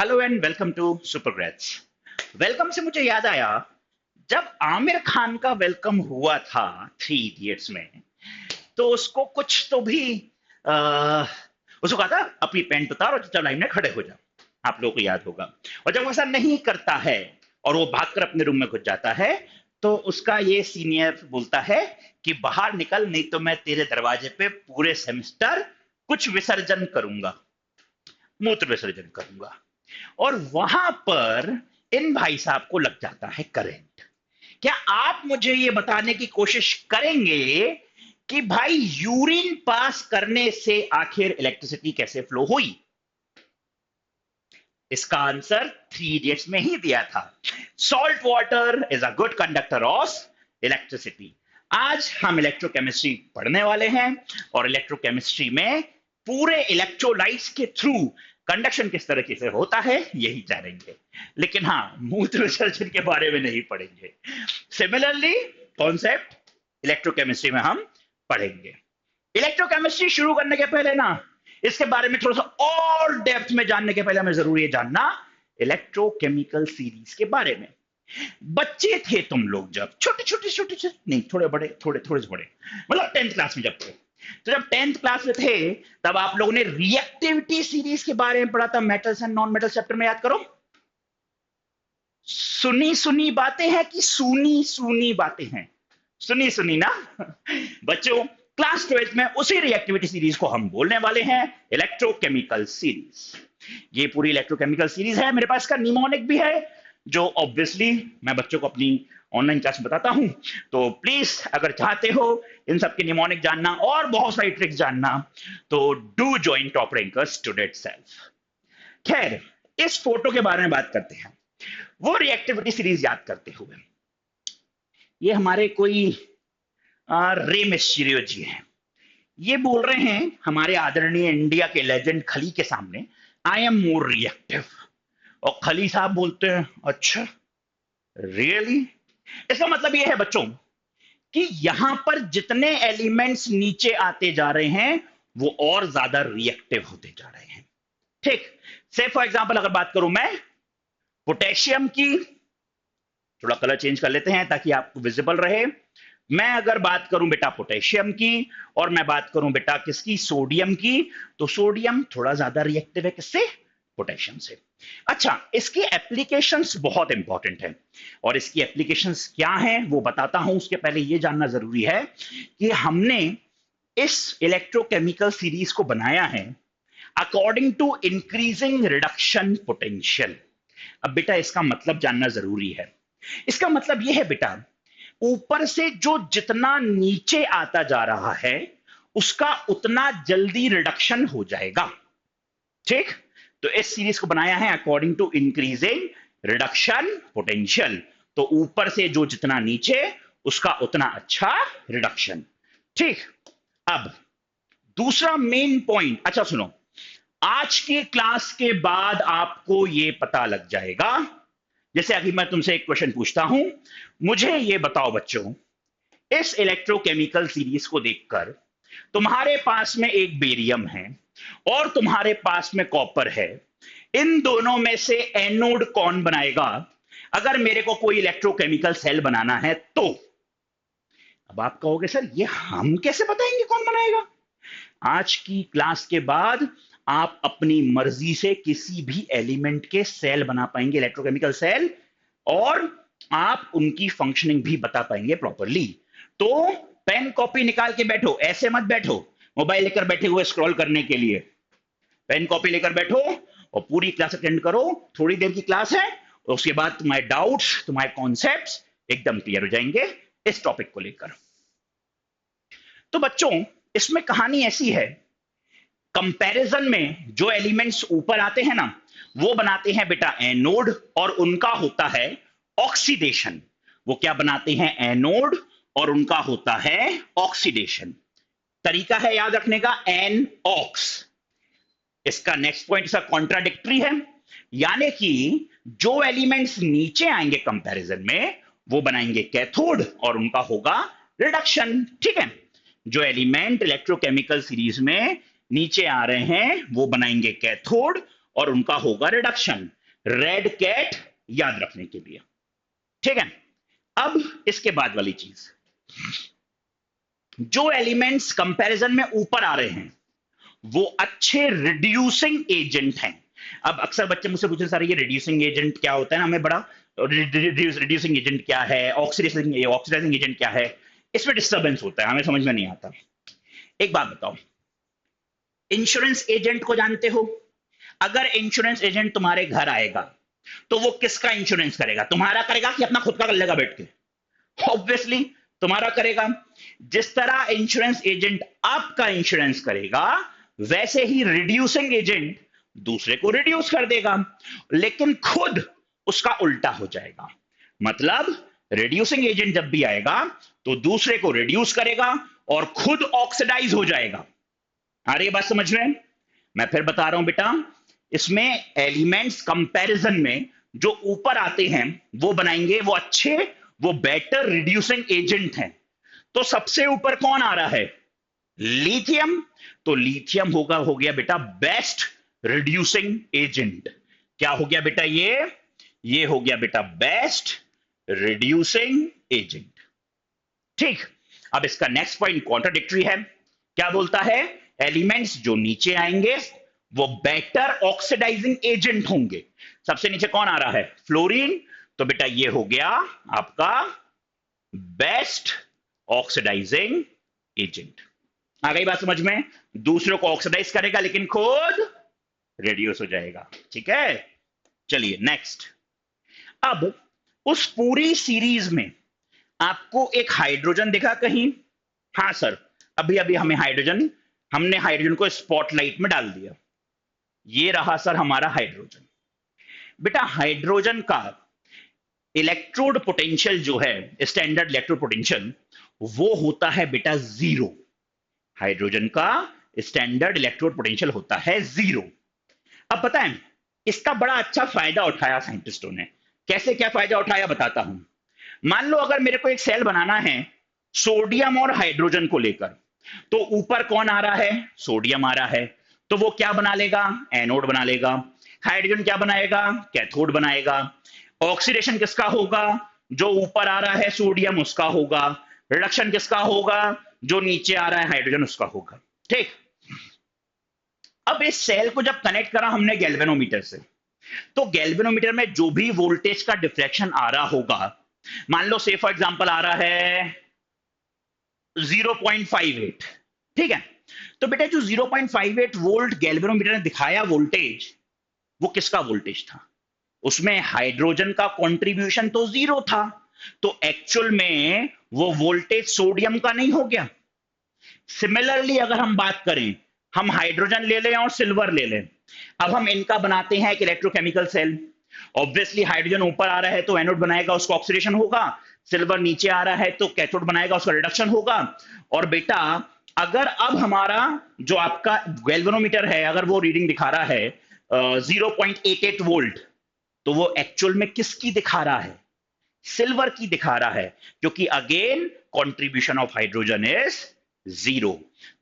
Hello and welcome to Supergrades. Welcome से मुझे याद आया, जब आमिर खान का वेलकम हुआ था थ्री इडियट्स में, तो उसको कुछ तो भी आ, उसको कहा था अपनी पैंट उतार और चल लाइन में खड़े हो जाओ। आप लोगों को याद होगा। और जब वो ऐसा नहीं करता है और वो भागकर अपने रूम में घुस जाता है, तो उसका ये सीनियर बोलता है कि बाहर निकल, नहीं तो मैं तेरे दरवाजे पे पूरे सेमेस्टर कुछ विसर्जन करूंगा, मूत्र विसर्जन करूंगा। और वहां पर इन भाई साहब को लग जाता है करंट। क्या आप मुझे ये बताने की कोशिश करेंगे कि भाई यूरिन पास करने से आखिर इलेक्ट्रिसिटी कैसे फ्लो हुई? इसका आंसर थ्री इडियट्स में ही दिया था। Salt water is a good conductor of electricity. आज हम इलेक्ट्रोकेमिस्ट्री पढ़ने वाले हैं और इलेक्ट्रोकेमिस्ट्री में पूरे इलेक्ट्रोलाइट्स के थ्रू कंडक्शन किस तरीके से होता है यही जानेंगे। लेकिन हाँ, मूत्र विसर्जन के बारे में नहीं पढ़ेंगे। सिमिलरली कॉन्सेप्ट इलेक्ट्रोकेमिस्ट्री में हम पढ़ेंगे। इलेक्ट्रोकेमिस्ट्री शुरू करने के पहले ना, इसके बारे में थोड़ा सा और डेप्थ में जानने के पहले हमें जरूरी है जानना इलेक्ट्रोकेमिकल सीरीज के बारे में। बच्चे थे तुम लोग जब छोटे छोटे नहीं, थोड़े बड़े, थोड़े से बड़े, मतलब 10th क्लास में जब थे, तो जब 10th क्लास में थे तब आप लोगों ने रिएक्टिविटी सीरीज के बारे में पढ़ा था। Metals and non metals chapter में, याद करो। सुनी सुनी बातें हैं कि सूनी सूनी बातें हैं? सुनी सुनी ना। बच्चों, क्लास 12th में उसी रिएक्टिविटी सीरीज को हम बोलने वाले हैं इलेक्ट्रोकेमिकल सीरीज। ये पूरी इलेक्ट्रोकेमिकल सीरीज है। मेरे पास का निमोनिक भी है, जो ऑब्वियसली मैं बच्चों को अपनी ऑनलाइन क्लास में बताता हूं। तो प्लीज, अगर चाहते हो इन सब के निमोनिक जानना और बहुत सारी ट्रिक्स जानना, तो do join top rankers today itself. खैर, इस फोटो के बारे में बात करते हैं। वो रिएक्टिविटी सीरीज याद करते हुए, ये हमारे कोई रे मिस्टीरियो जी हैं। ये बोल रहे हैं हमारे आदरणीय इंडिया के लेजेंड खली के सामने, आई एम मोर रिएक्टिव। और खली साहब बोलते हैं, अच्छा, रियली? इसका मतलब ये है बच्चों कि यहां पर जितने एलिमेंट्स नीचे आते जा रहे हैं वो और ज्यादा रिएक्टिव होते जा रहे हैं। ठीक। से फॉर एग्जांपल अगर बात करूं मैं पोटेशियम की, थोड़ा कलर चेंज कर लेते हैं ताकि आपको विजिबल रहे। मैं अगर बात करूं बेटा पोटेशियम की, और मैं बात करूं बेटा किसकी, सोडियम की, तो सोडियम थोड़ा ज्यादा रिएक्टिव है किससे? पोटेशियम से। अच्छा, इसकी एप्लीकेशंस बहुत इंपॉर्टेंट है, और इसकी एप्लीकेशंस क्या हैं वो बताता हूं। उसके पहले ये जानना जरूरी है कि हमने इस इलेक्ट्रोकेमिकल सीरीज को बनाया है according to increasing reduction potential. अब बेटा इसका मतलब जानना जरूरी है। इसका मतलब यह है बेटा, ऊपर से जो जितना नीचे आता जा रहा है उसका उतना जल्दी रिडक्शन हो जाएगा। ठीक। तो इस सीरीज को बनाया है according to increasing reduction potential. तो ऊपर से जो जितना नीचे उसका उतना अच्छा रिडक्शन। ठीक। अब दूसरा मेन पॉइंट, अच्छा सुनो, आज की क्लास के बाद आपको यह पता लग जाएगा। जैसे अभी मैं तुमसे एक क्वेश्चन पूछता हूं, मुझे यह बताओ बच्चों, इस इलेक्ट्रोकेमिकल सीरीज को देखकर तुम्हारे पास में एक बेरियम है और तुम्हारे पास में कॉपर है। इन दोनों में से एनोड कौन बनाएगा अगर मेरे को कोई इलेक्ट्रोकेमिकल सेल बनाना है तो? अब आप कहोगे सर ये हम कैसे बताएंगे कौन बनाएगा? आज की क्लास के बाद आप अपनी मर्जी से किसी भी एलिमेंट के सेल बना पाएंगे, इलेक्ट्रोकेमिकल सेल, और आप उनकी फंक्शनिंग भी बता पाएंगे प्रॉपरली। तो पेन कॉपी निकाल के बैठो, ऐसे मत बैठो मोबाइल लेकर बैठे हुए स्क्रॉल करने के लिए। पेन कॉपी लेकर बैठो और पूरी क्लास अटेंड करो। थोड़ी देर की क्लास है और उसके बाद तुम्हारे डाउट्स, तुम्हारे कॉन्सेप्ट्स एकदम क्लियर हो जाएंगे इस टॉपिक को लेकर। तो बच्चों, इसमें कहानी ऐसी है, कंपैरिजन में जो एलिमेंट्स ऊपर आते हैं ना, वो बनाते हैं बेटा एनोड, और उनका होता है ऑक्सीडेशन। वो क्या बनाते हैं? एनोड, और उनका होता है ऑक्सीडेशन। तरीका है याद रखने का, एन ऑक्स। इसका नेक्स्ट पॉइंट इसका कॉन्ट्राडिक्टरी है, यानी कि जो एलिमेंट्स नीचे आएंगे कंपैरिजन में वो बनाएंगे कैथोड, और उनका होगा रिडक्शन। ठीक है। जो एलिमेंट इलेक्ट्रोकेमिकल सीरीज में नीचे आ रहे हैं वो बनाएंगे कैथोड, और उनका होगा रिडक्शन, रेड कैट याद रखने के लिए। ठीक है, अब इसके बाद वाली चीज, जो एलिमेंट्स कंपैरिजन में ऊपर आ रहे हैं वो अच्छे रिड्यूसिंग एजेंट हैं। अब अक्सर बच्चे मुझसे पूछते सर ये रिड्यूसिंग एजेंट क्या होता है ना, हमें बड़ा रिड्यूसिंग एजेंट क्या है, ऑक्सीडाइजिंग एजेंट क्या है, इसमें डिस्टर्बेंस होता है, हमें समझ में नहीं आता। एक बात बताओ, इंश्योरेंस एजेंट को जानते हो? अगर इंश्योरेंस एजेंट तुम्हारे घर आएगा तो वो किसका इंश्योरेंस करेगा? तुम्हारा करेगा कि अपना खुद का कर लेगा बैठ के? ऑब्वियसली तुम्हारा करेगा। जिस तरह इंश्योरेंस एजेंट आपका इंश्योरेंस करेगा वैसे ही रिड्यूसिंग एजेंट दूसरे को रिड्यूस कर देगा, लेकिन खुद उसका उल्टा हो जाएगा। मतलब रिड्यूसिंग एजेंट जब भी आएगा तो दूसरे को रिड्यूस करेगा और खुद ऑक्सीडाइज हो जाएगा। आ रही है बात समझ में? मैं फिर बता रहा हूं बेटा, इसमें एलिमेंट्स कंपैरिजन में जो ऊपर आते हैं वो बनाएंगे वो अच्छे, वो बेटर रिड्यूसिंग एजेंट हैं। तो सबसे ऊपर कौन आ रहा है? लिथियम। तो लिथियम होगा, हो गया बेटा बेस्ट रिड्यूसिंग एजेंट। क्या हो गया बेटा? ये हो गया बेटा बेस्ट रिड्यूसिंग एजेंट। ठीक, अब इसका नेक्स्ट पॉइंट कॉन्ट्राडिक्टरी है। क्या बोलता है? एलिमेंट्स जो नीचे आएंगे वो बेटर ऑक्सीडाइजिंग एजेंट होंगे। सबसे नीचे कौन आ रहा है? फ्लोरीन। तो बेटा ये हो गया आपका बेस्ट ऑक्सीडाइजिंग एजेंट। आ गई बात समझ में? दूसरों को ऑक्सीडाइज करेगा लेकिन खुद रिड्यूस हो जाएगा। ठीक है, चलिए नेक्स्ट। अब उस पूरी सीरीज में आपको एक हाइड्रोजन दिखा कहीं? हाँ सर, अभी अभी हमने हाइड्रोजन को स्पॉटलाइट में डाल दिया। ये रहा सर हमारा हाइड्रोजन। बेटा हाइड्रोजन का इलेक्ट्रोड पोटेंशियल जो है, स्टैंडर्ड इलेक्ट्रोड पोटेंशियल, वो होता है बेटा 0। हाइड्रोजन का स्टैंडर्ड इलेक्ट्रोड पोटेंशियल होता है 0। अब पता है इसका बड़ा अच्छा फायदा उठाया साइंटिस्टों ने। कैसे, क्या फायदा उठाया बताता हूं। मान लो अगर मेरे को एक सेल बनाना है सोडियम और हाइड्रोजन को लेकर, तो ऊपर कौन आ रहा है? सोडियम आ रहा है। तो वो क्या बना लेगा? एनोड बना लेगा। हाइड्रोजन क्या बनाएगा? कैथोड बनाएगा। ऑक्सीडेशन किसका होगा? जो ऊपर आ रहा है सोडियम उसका होगा। रिडक्शन किसका होगा? जो नीचे आ रहा है हाइड्रोजन उसका होगा। ठीक, अब इस सेल को जब कनेक्ट करा हमने गैल्वेनोमीटर से, तो गैल्वेनोमीटर में जो भी वोल्टेज का डिफ्लेक्शन आ रहा होगा, मान लो से फॉर एग्जांपल आ रहा है 0.58, ठीक है? तो बेटा जो 0.58 वोल्ट गैल्वेनोमीटर ने दिखाया वोल्टेज, वो किसका वोल्टेज था? उसमें हाइड्रोजन का कंट्रीब्यूशन तो 0 था, तो एक्चुअल में वो वोल्टेज सोडियम का नहीं हो गया। सिमिलरली अगर हम बात करें, हम हाइड्रोजन ले लें और सिल्वर ले लें, अब हम इनका बनाते हैं एक इलेक्ट्रोकेमिकल सेल। ऑब्वियसली हाइड्रोजन ऊपर आ रहा है तो एनोड बनाएगा, उसका ऑक्सीडेशन होगा। सिल्वर नीचे आ रहा है तो कैथोड बनाएगा, उसका रिडक्शन होगा। और बेटा अगर अब हमारा जो आपका गैल्वेनोमीटर है, अगर वो रीडिंग दिखा रहा है 0.88 वोल्ट, तो वो एक्चुअल में किसकी दिखा रहा है? सिल्वर की दिखा रहा है, क्योंकि again contribution of hydrogen is 0।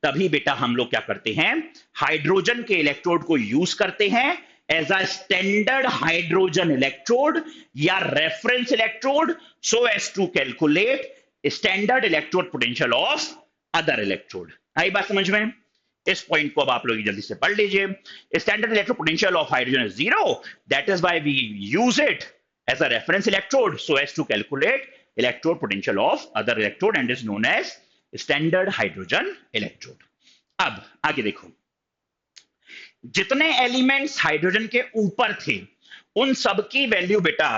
तभी बेटा हम लोग क्या करते हैं? हाइड्रोजन के इलेक्ट्रोड को यूज करते हैं as a standard hydrogen electrode या reference electrode, so as to calculate standard electrode potential of other electrode. आई बात समझ में? इस पॉइंट को अब आप लोग जल्दी से पढ़ लीजिए। Standard electrode potential of hydrogen is 0, that is why we use it as a reference electrode so as to calculate electrode potential of other electrode and is known as standard hydrogen electrode। अब आगे देखो, जितने elements hydrogen के ऊपर थे उन सब की वैल्यू बेटा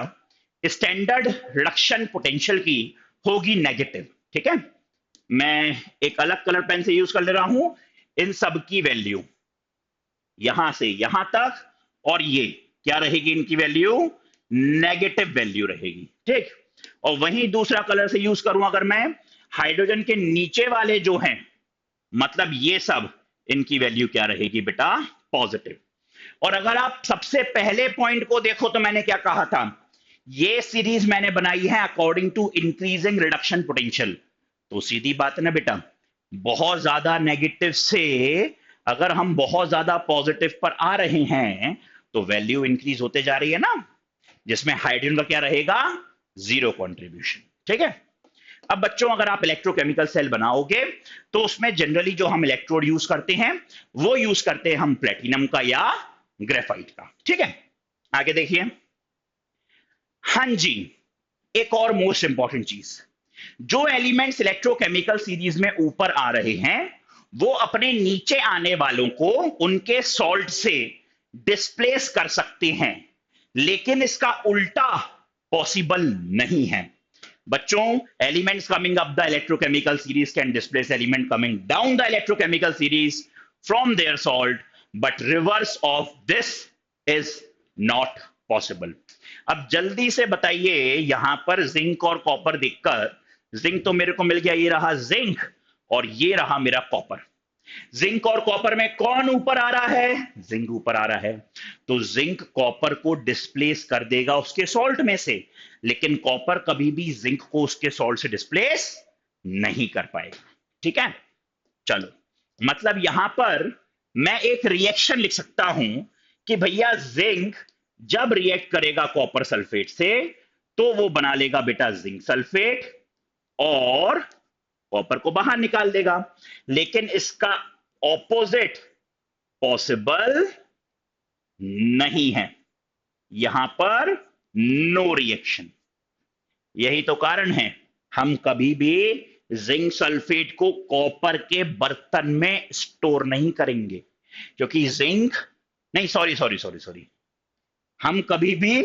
स्टैंडर्ड रिडक्शन पोटेंशियल की होगी नेगेटिव। ठीक है, मैं एक अलग कलर पेन से यूज कर ले रहा हूं। इन सब की वैल्यू यहां से यहां तक, और ये क्या रहेगी? इनकी वैल्यू नेगेटिव वैल्यू रहेगी। ठीक, और वहीं दूसरा कलर से यूज करूं अगर मैं, हाइड्रोजन के नीचे वाले जो हैं, मतलब ये सब, इनकी वैल्यू क्या रहेगी बेटा? पॉजिटिव। और अगर आप सबसे पहले पॉइंट को देखो तो मैंने क्या कहा था? ये सीरीज मैंने बनाई है according to increasing reduction potential. तो सीधी बात है ना बेटा, बहुत ज्यादा नेगेटिव से अगर हम बहुत ज्यादा पॉजिटिव पर आ रहे हैं तो वैल्यू इंक्रीज होते जा रही है ना, जिसमें हाइड्रोजन का क्या रहेगा, 0 कंट्रीब्यूशन। ठीक है। अब बच्चों अगर आप इलेक्ट्रोकेमिकल सेल बनाओगे तो उसमें जनरली जो हम इलेक्ट्रोड यूज करते हैं वो यूज करते हैं हम प्लेटिनम का या ग्रेफाइट का। ठीक है, आगे देखिए। हाँ जी, एक और मोस्ट इंपॉर्टेंट चीज, जो एलिमेंट्स इलेक्ट्रोकेमिकल सीरीज में ऊपर आ रहे हैं वो अपने नीचे आने वालों को उनके सॉल्ट से डिस्प्लेस कर सकते हैं, लेकिन इसका उल्टा पॉसिबल नहीं है। बच्चों, elements coming up the electrochemical series can displace element coming down the electrochemical series from their salt, but reverse of this is not possible. अब जल्दी से बताइए, यहां पर जिंक और कॉपर देखकर, जिंक तो मेरे को मिल गया, ये रहा जिंक और ये रहा मेरा कॉपर। जिंक और कॉपर में कौन ऊपर आ रहा है, जिंक ऊपर आ रहा है, तो जिंक कॉपर को डिस्प्लेस कर देगा उसके सॉल्ट में से, लेकिन कॉपर कभी भी जिंक को उसके सॉल्ट से डिस्प्लेस नहीं कर पाएगा। ठीक है, चलो, मतलब यहां पर मैं एक रिएक्शन लिख सकता हूं कि भैया जिंक जब रिएक्ट करेगा कॉपर सल्फेट से तो वो बना लेगा बेटा जिंक सल्फेट और कॉपर को बाहर निकाल देगा, लेकिन इसका ऑपोजिट पॉसिबल नहीं है, यहां पर नो रिएक्शन। यही तो कारण है हम कभी भी जिंक सल्फेट को कॉपर के बर्तन में स्टोर नहीं करेंगे, क्योंकि जिंक नहीं, सॉरी सॉरी सॉरी सॉरी, हम कभी भी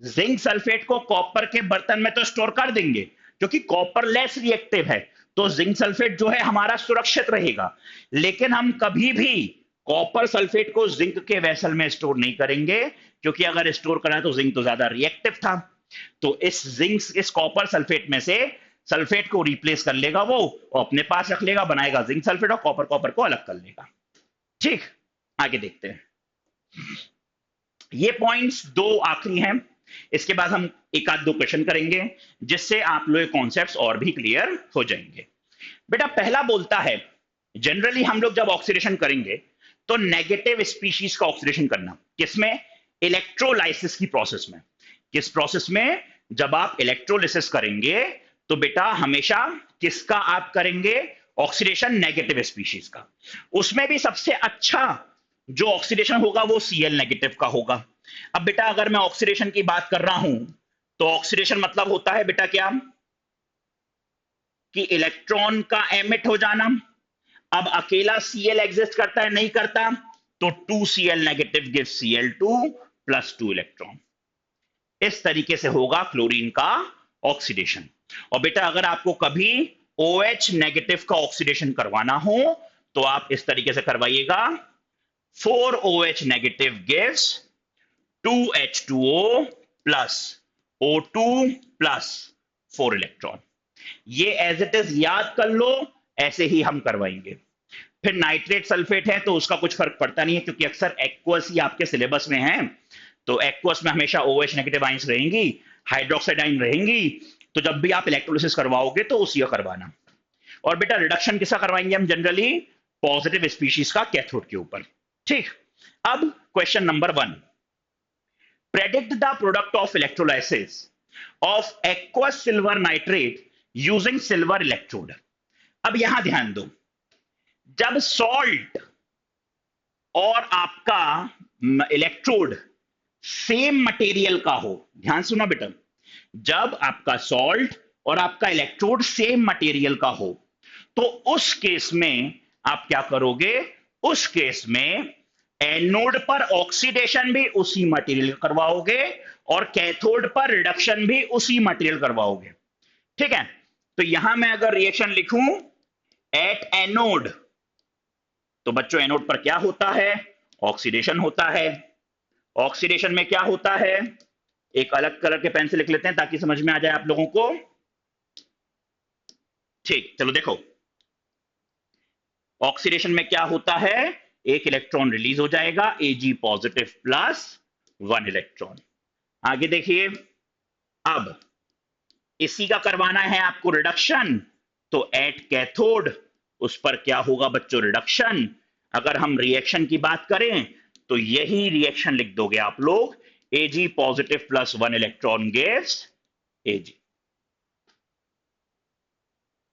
जिंक सल्फेट को कॉपर के बर्तन में तो स्टोर कर देंगे क्योंकि कॉपर लेस रिएक्टिव है, तो जिंक सल्फेट जो है हमारा सुरक्षित रहेगा, लेकिन हम कभी भी कॉपर सल्फेट को जिंक के वेसल में स्टोर नहीं करेंगे, क्योंकि अगर स्टोर करा तो जिंक तो ज्यादा रिएक्टिव था, तो इस कॉपर सल्फेट में से सल्फेट को रिप्लेस कर लेगा वो और अपने पास रख लेगा, बनाएगा जिंक सल्फेट और कॉपर कॉपर को अलग कर लेगा। ठीक, आगे देखते हैं। ये पॉइंट्स दो आखिरी हैं, इसके बाद हम एक आध दो क्वेश्चन करेंगे जिससे आप लोग कॉन्सेप्ट्स और भी क्लियर हो जाएंगे। बेटा पहला बोलता है, जनरली हम लोग जब ऑक्सीडेशन करेंगे तो नेगेटिव स्पीशीज का ऑक्सीडेशन करना, किसमें, इलेक्ट्रोलाइसिस की प्रोसेस में। किस प्रोसेस में, जब आप इलेक्ट्रोलिसिस करेंगे तो बेटा हमेशा किसका आप करेंगे, ऑक्सीडेशन नेगेटिव स्पीशीज का। उसमें भी सबसे अच्छा जो ऑक्सीडेशन होगा वो Cl नेगेटिव का होगा। अब बेटा अगर मैं ऑक्सीडेशन की बात कर रहा हूं तो ऑक्सीडेशन मतलब होता है बेटा क्या, कि इलेक्ट्रॉन का एमिट हो जाना। अब अकेला Cl एग्जिस्ट करता है, नहीं करता, तो 2Cl negative gives Cl2 plus 2 electron. इस तरीके से होगा क्लोरीन का ऑक्सीडेशन। और बेटा अगर आपको कभी OH नेगेटिव का ऑक्सीडेशन करवाना हो तो आप इस तरीके से करवाइएगा, 4OH negative gives 2H2O plus O2 plus 4 electron. ये एज इट इज याद कर लो, ऐसे ही हम करवाएंगे। फिर नाइट्रेट सल्फेट है तो उसका कुछ फर्क पड़ता नहीं है, क्योंकि अक्सर एक्वस ही आपके सिलेबस में है, तो एक्वस में हमेशा OH नेगेटिव आइंस रहेंगी, हाइड्रोक्साइड आइन रहेंगी, तो जब भी आप इलेक्ट्रोलिसिस करवाओगे तो उसी का करवाना। और बेटा रिडक्शन किसका करवाएंगे हम, जनरली पॉजिटिव स्पीशीज का कैथोड के ऊपर। ठीक, अब question number 1, predict the product of electrolysis of aqueous silver nitrate using silver electrode. अब यहां ध्यान दो, जब सॉल्ट और आपका इलेक्ट्रोड सेम मटेरियल का हो, ध्यान सुना बेटा, जब आपका सॉल्ट और आपका इलेक्ट्रोड सेम मटेरियल का हो तो उस केस में आप क्या करोगे, उस केस में एनोड पर ऑक्सीडेशन भी उसी मटेरियल करवाओगे और कैथोड पर रिडक्शन भी उसी मटेरियल करवाओगे। ठीक है, तो यहां मैं अगर रिएक्शन लिखूं एट एनोड, तो बच्चों एनोड पर क्या होता है, ऑक्सीडेशन होता है। ऑक्सीडेशन में क्या होता है, एक अलग कलर के पेन से लिख लेते हैं ताकि समझ में आ जाए आप लोगों को। ठीक, चलो देखो, ऑक्सीडेशन में क्या होता है, एक इलेक्ट्रॉन रिलीज हो जाएगा, Ag पॉजिटिव प्लस 1 इलेक्ट्रॉन। आगे देखिए, अब इसी का करवाना है आपको रिडक्शन, तो एट कैथोड उस पर क्या होगा बच्चों, रिडक्शन। अगर हम रिएक्शन की बात करें तो यही रिएक्शन लिख दोगे आप लोग, Ag positive plus 1 electron gives Ag।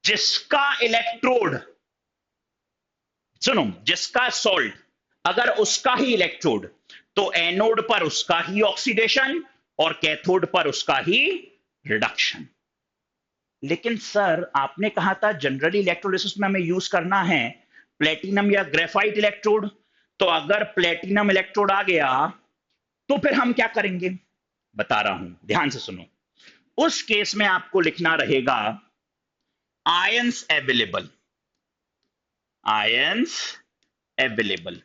जिसका इलेक्ट्रोड, सुनो, जिसका सॉल्ट अगर उसका ही इलेक्ट्रोड, तो एनोड पर उसका ही ऑक्सीडेशन और कैथोड पर उसका ही रिडक्शन। लेकिन सर आपने कहा था जनरली इलेक्ट्रोलिसिस में हमें यूज करना है प्लेटिनम या ग्रेफाइट इलेक्ट्रोड, तो अगर प्लेटिनम इलेक्ट्रोड आ गया तो फिर हम क्या करेंगे, बता रहा हूं, ध्यान से सुनो। उस केस में आपको लिखना रहेगा आयंस अवेलेबल, आयंस अवेलेबल।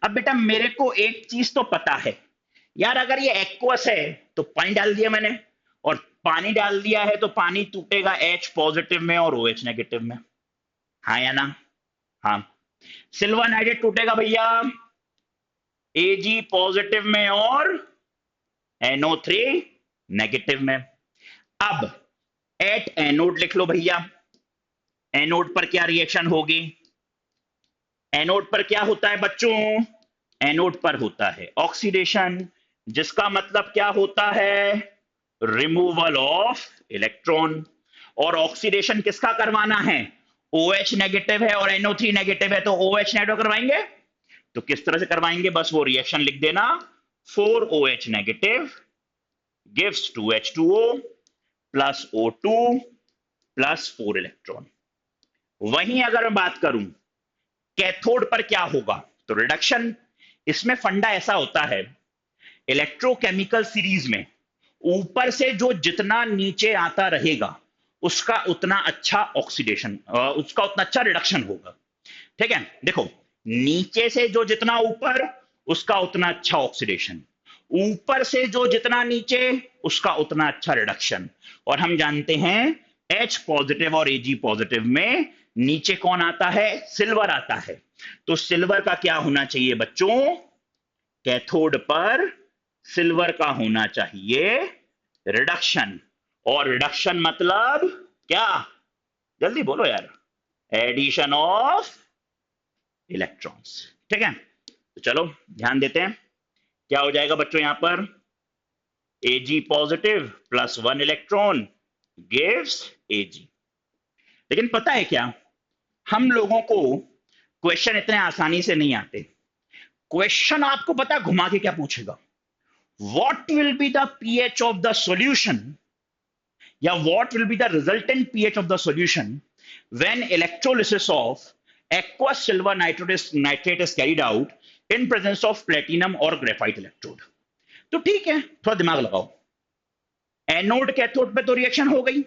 अब बेटा मेरे को एक चीज तो पता है यार, अगर ये एक्वस है तो पानी डाल दिया मैंने, और पानी डाल दिया है तो पानी टूटेगा H पॉजिटिव में और OH नेगेटिव में, हाँ या ना? हाँ। सिल्वर नाइट्रेट टूटेगा भैया Ag पॉजिटिव में और NO3 नेगेटिव में। अब एट एनोड लिख लो भैया, एनोड पर क्या रिएक्शन होगी? एनोड पर क्या होता है बच्चों? एनोड पर होता है ऑक्सीडेशन, जिसका मतलब क्या होता है? Removal of electron. और ऑक्सीडेशन किसका करवाना है? OH नेगेटिव है और NO3 नेगेटिव है, तो OH नेगेटिव करवाएंगे। तो किस तरह से करवाएंगे, बस वो रिएक्शन लिख देना, 4OH negative gives 2H2O plus O2 plus 4 electron. वहीं अगर मैं बात करूं कैथोड पर क्या होगा, तो रिडक्शन। इसमें फंडा ऐसा होता है इलेक्ट्रोकेमिकल सीरीज में, ऊपर से जो जितना नीचे आता रहेगा उसका उतना अच्छा ऑक्सीडेशन, उसका उतना अच्छा रिडक्शन होगा। ठीक है, देखो नीचे से जो जितना ऊपर उसका उतना अच्छा ऑक्सीडेशन, ऊपर से जो जितना नीचे उसका उतना अच्छा रिडक्शन। और हम जानते हैं H पॉजिटिव और Ag पॉजिटिव में नीचे कौन आता है? सिल्वर आता है। तो सिल्वर का क्या होना चाहिए बच्चों? कैथोड पर सिल्वर का होना चाहिए रिडक्शन। और रिडक्शन मतलब क्या? जल्दी बोलो यार, एडिशन ऑफ इलेक्ट्रॉन्स। ठीक है, तो चलो ध्यान देते हैं क्या हो जाएगा बच्चों। यहां पर Ag positive plus 1 electron gives Ag। लेकिन पता है क्या, हम लोगों को क्वेश्चन इतने आसानी से नहीं आते। क्वेश्चन आपको पता है घुमा के क्या पूछेगा? What will be the pH of the solution, या what will be the resultant pH of the solution when electrolysis of aqueous silver nitrate is carried out in presence of platinum or graphite electrode। तो ठीक है, थोड़ा दिमाग लगाओ। Anode cathode पे तो reaction हो गई,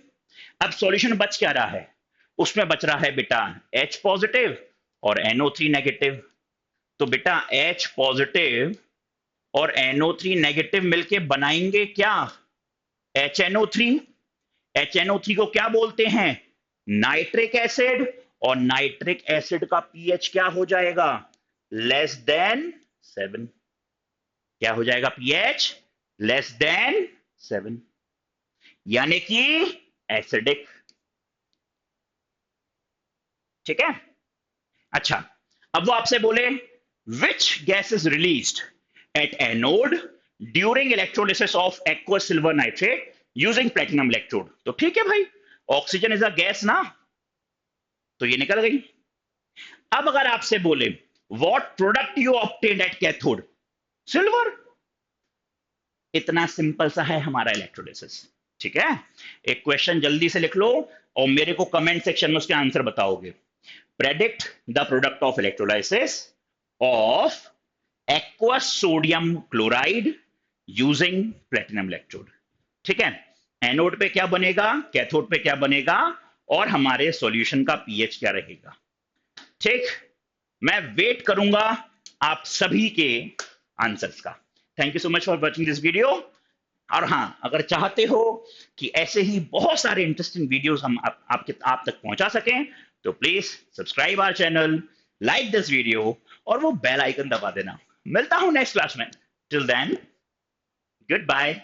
अब सॉल्यूशन बच क्या रहा है? उसमें बच रहा है बेटा H पॉजिटिव और NO3 नेगेटिव। तो बेटा H पॉजिटिव और NO3 नेगेटिव मिलके बनाएंगे क्या? HNO3। HNO3 को क्या बोलते हैं? Nitric acid. और नाइट्रिक एसिड का pH क्या हो जाएगा? Less than 7। क्या हो जाएगा pH? लेस देन 7, यानी कि एसिडिक। ठीक है, अच्छा अब वो आपसे बोले which gas is released at anode during electrolysis of aqueous silver nitrate using platinum electrode. तो ठीक है भाई, ऑक्सीजन इज अ गैस ना, तो ये निकल गई। अब अगर आपसे बोले what product you obtained at cathode? Silver. इतना सिंपल सा है हमारा इलेक्ट्रोलिसिस। ठीक है, एक क्वेश्चन जल्दी से लिख लो और मेरे को कमेंट सेक्शन में उसके आंसर बताओगे। Predict the product of electrolysis of aqueous sodium chloride using platinum electrode. ठीक है, एनोड पे क्या बनेगा, कैथोड पे क्या बनेगा, और हमारे सॉल्यूशन का पीएच क्या रहेगा। ठीक, मैं वेट करूंगा आप सभी के आंसर्स का। Thank you so much for watching this video. और हाँ, अगर चाहते हो कि ऐसे ही बहुत सारे इंटरेस्टिंग वीडियोस हम आप तक पहुंचा सकें, तो please subscribe our channel, like this video और वो बेल आइकन दबा देना। मिलता हूं नेक्स्ट क्लास में। Till then, good bye.